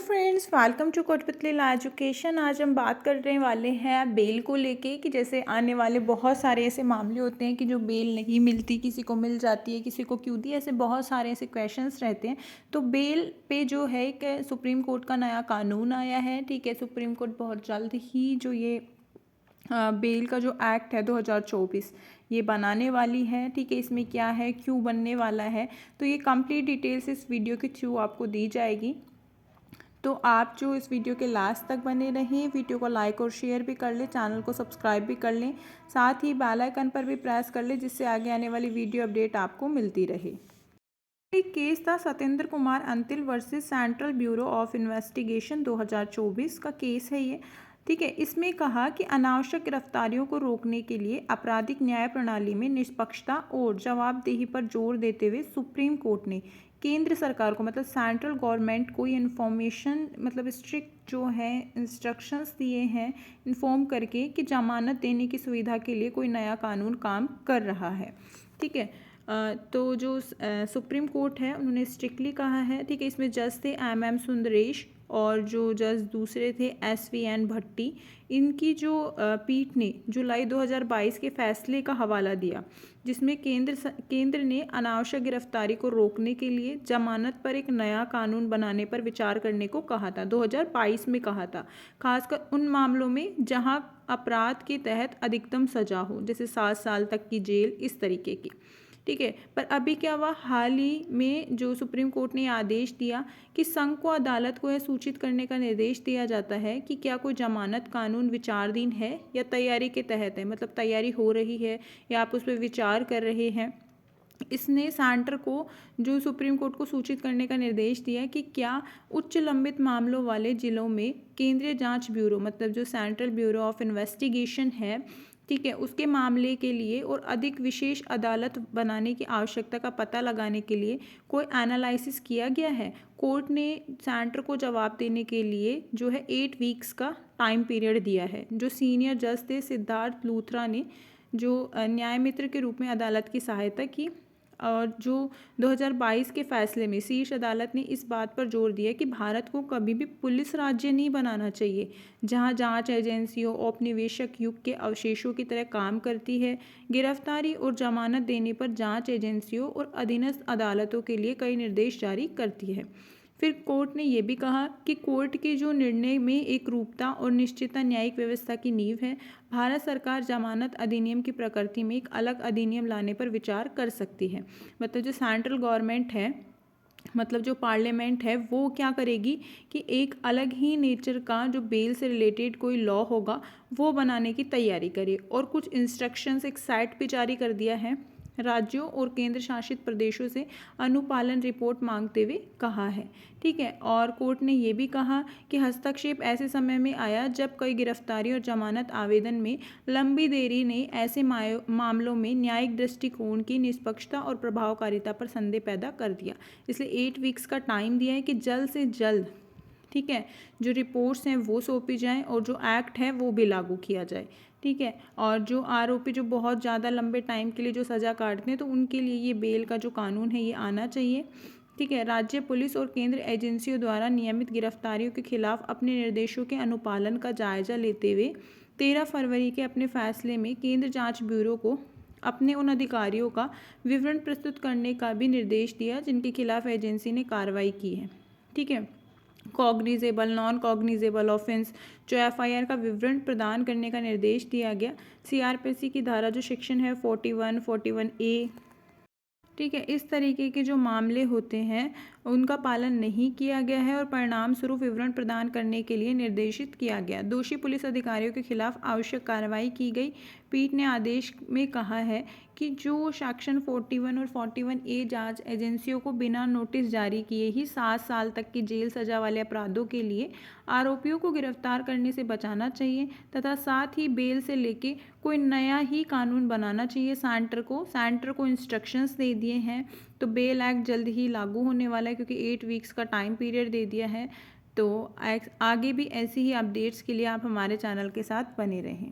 Friends, welcome to Kotputli law education. आज हम बात करने वाले हैं बेल को लेके कि जैसे आने वाले बहुत सारे ऐसे मामले होते हैं कि जो बेल नहीं मिलती, किसी को मिल जाती है, किसी को क्यों दी, ऐसे बहुत सारे ऐसे क्वेश्चंस रहते हैं। तो बेल पे जो है एक सुप्रीम कोर्ट का नया कानून आया है। ठीक है, सुप्रीम कोर्ट बहुत जल्द ही जो ये बेल का जो एक्ट है 2024 ये बनाने वाली है। ठीक है, इसमें क्या है, क्यों बनने वाला है, तो ये कंप्लीट डिटेल्स इस वीडियो के थ्रू आपको दी जाएगी। तो आप जो इस वीडियो के लास्ट तक बने रहें, वीडियो को लाइक और शेयर भी कर लें, चैनल को सब्सक्राइब भी कर लें, साथ ही बेल आइकन पर भी प्रेस कर लें जिससे आगे आने वाली वीडियो अपडेट आपको मिलती रहे। एक केस था Satyendra Kumar Antil versus central bureau of investigation 2024 का केस है ये। ठीक है, इसमें कहा कि अनावश्यक गिरफ्तारियों को रोकने के लिए आपराधिक न्याय प्रणाली में निष्पक्षता और जवाबदेही पर जोर देते हुए सुप्रीम कोर्ट ने केंद्र सरकार को मतलब सेंट्रल गवर्नमेंट को इन्फॉर्मेशन मतलब स्ट्रिक्ट जो है इंस्ट्रक्शंस दिए हैं इन्फॉर्म करके कि जमानत देने की सुविधा के लिए कोई नया कानून काम कर रहा है। ठीक है, तो जो सुप्रीम कोर्ट है उन्होंने स्ट्रिक्टली कहा है। ठीक है, इसमें जज थे एम सुंदरेश और जो जज दूसरे थे SVN भट्टी। इनकी जो पीठ ने जुलाई 2022 के फैसले का हवाला दिया जिसमें केंद्र ने अनावश्यक गिरफ्तारी को रोकने के लिए जमानत पर एक नया कानून बनाने पर विचार करने को कहा था। 2022 में कहा था, खासकर उन मामलों में जहां अपराध के तहत अधिकतम सजा हो, जैसे 7 साल तक की जेल, इस तरीके की। ठीक है, पर अभी क्या हुआ, हाल ही में जो सुप्रीम कोर्ट ने आदेश दिया कि संघ को अदालत को यह सूचित करने का निर्देश दिया जाता है कि क्या कोई जमानत कानून विचाराधीन है या तैयारी के तहत है, मतलब तैयारी हो रही है या आप उस पर विचार कर रहे हैं। इसने सेंटर को जो सुप्रीम कोर्ट को सूचित करने का निर्देश दिया है कि क्या उच्च लंबित मामलों वाले जिलों में केंद्रीय जांच ब्यूरो मतलब जो सेंट्रल ब्यूरो ऑफ इन्वेस्टिगेशन है, ठीक है, उसके मामले के लिए और अधिक विशेष अदालत बनाने की आवश्यकता का पता लगाने के लिए कोई एनालिसिस किया गया है। कोर्ट ने सेंटर को जवाब देने के लिए जो है 8 वीक्स का टाइम पीरियड दिया है। जो सीनियर जज थे सिद्धार्थ लूथरा ने जो न्याय मित्र के रूप में अदालत की सहायता की और जो 2022 के फैसले में शीर्ष अदालत ने इस बात पर जोर दिया कि भारत को कभी भी पुलिस राज्य नहीं बनाना चाहिए जहां जांच एजेंसियों औपनिवेशिक युग के अवशेषों की तरह काम करती है। गिरफ्तारी और जमानत देने पर जांच एजेंसियों और अधीनस्थ अदालतों के लिए कई निर्देश जारी करती है। फिर कोर्ट ने यह भी कहा कि कोर्ट के जो निर्णय में एक रूपता और निश्चितता न्यायिक व्यवस्था की नींव है। भारत सरकार जमानत अधिनियम की प्रकृति में एक अलग अधिनियम लाने पर विचार कर सकती है। मतलब जो सेंट्रल गवर्नमेंट है, मतलब जो पार्लियामेंट है, वो क्या करेगी कि एक अलग ही नेचर का जो बेल से रिलेटेड कोई लॉ होगा वो बनाने की तैयारी करे। और कुछ इंस्ट्रक्शंस एक साइट पे जारी कर दिया है, राज्यों और केंद्र शासित प्रदेशों से अनुपालन रिपोर्ट मांगते हुए कहा है। ठीक है, और कोर्ट ने यह भी कहा कि हस्तक्षेप ऐसे समय में आया जब कई गिरफ्तारी और जमानत आवेदन में लंबी देरी ने ऐसे मामलों में न्यायिक दृष्टिकोण की निष्पक्षता और प्रभावकारिता पर संदेह पैदा कर दिया। इसलिए 8 वीक्स का टाइम दिया है कि जल्द से जल्द, ठीक है, जो रिपोर्ट्स हैं वो सौंपी जाएं और जो एक्ट है वो भी लागू किया जाए। ठीक है, और जो आरोपी जो बहुत ज़्यादा लंबे टाइम के लिए जो सज़ा काटते हैं तो उनके लिए ये बेल का जो कानून है ये आना चाहिए। ठीक है, राज्य पुलिस और केंद्र एजेंसियों द्वारा नियमित गिरफ्तारियों के खिलाफ अपने निर्देशों के अनुपालन का जायजा लेते हुए 13 फरवरी के अपने फैसले में केंद्र जांच ब्यूरो को अपने उन अधिकारियों का विवरण प्रस्तुत करने का भी निर्देश दिया जिनके खिलाफ एजेंसी ने कार्रवाई की है। ठीक है, कॉग्निजेबल नॉन कॉग्निजेबल ऑफेंस जो FIR का विवरण प्रदान करने का निर्देश दिया गया। CRPC की धारा जो सेक्शन है 41, 41A, ठीक है, इस तरीके के जो मामले होते हैं उनका पालन नहीं किया गया है और परिणाम स्वरूप विवरण प्रदान करने के लिए निर्देशित किया गया। दोषी पुलिस अधिकारियों के खिलाफ आवश्यक कार्रवाई की गई। पीठ ने आदेश में कहा है कि जो सेक्शन 41 और 41A जांच एजेंसियों को बिना नोटिस जारी किए ही 7 साल तक की जेल सजा वाले अपराधों के लिए आरोपियों को गिरफ्तार करने से बचाना चाहिए तथा साथ ही बेल से लेके कोई नया ही कानून बनाना चाहिए। सेंटर को इंस्ट्रक्शंस दे दिए हैं। तो बेल एक्ट जल्द ही लागू होने वाला है क्योंकि 8 वीक्स का टाइम पीरियड दे दिया है। तो आगे भी ऐसी ही अपडेट्स के लिए आप हमारे चैनल के साथ बने रहें।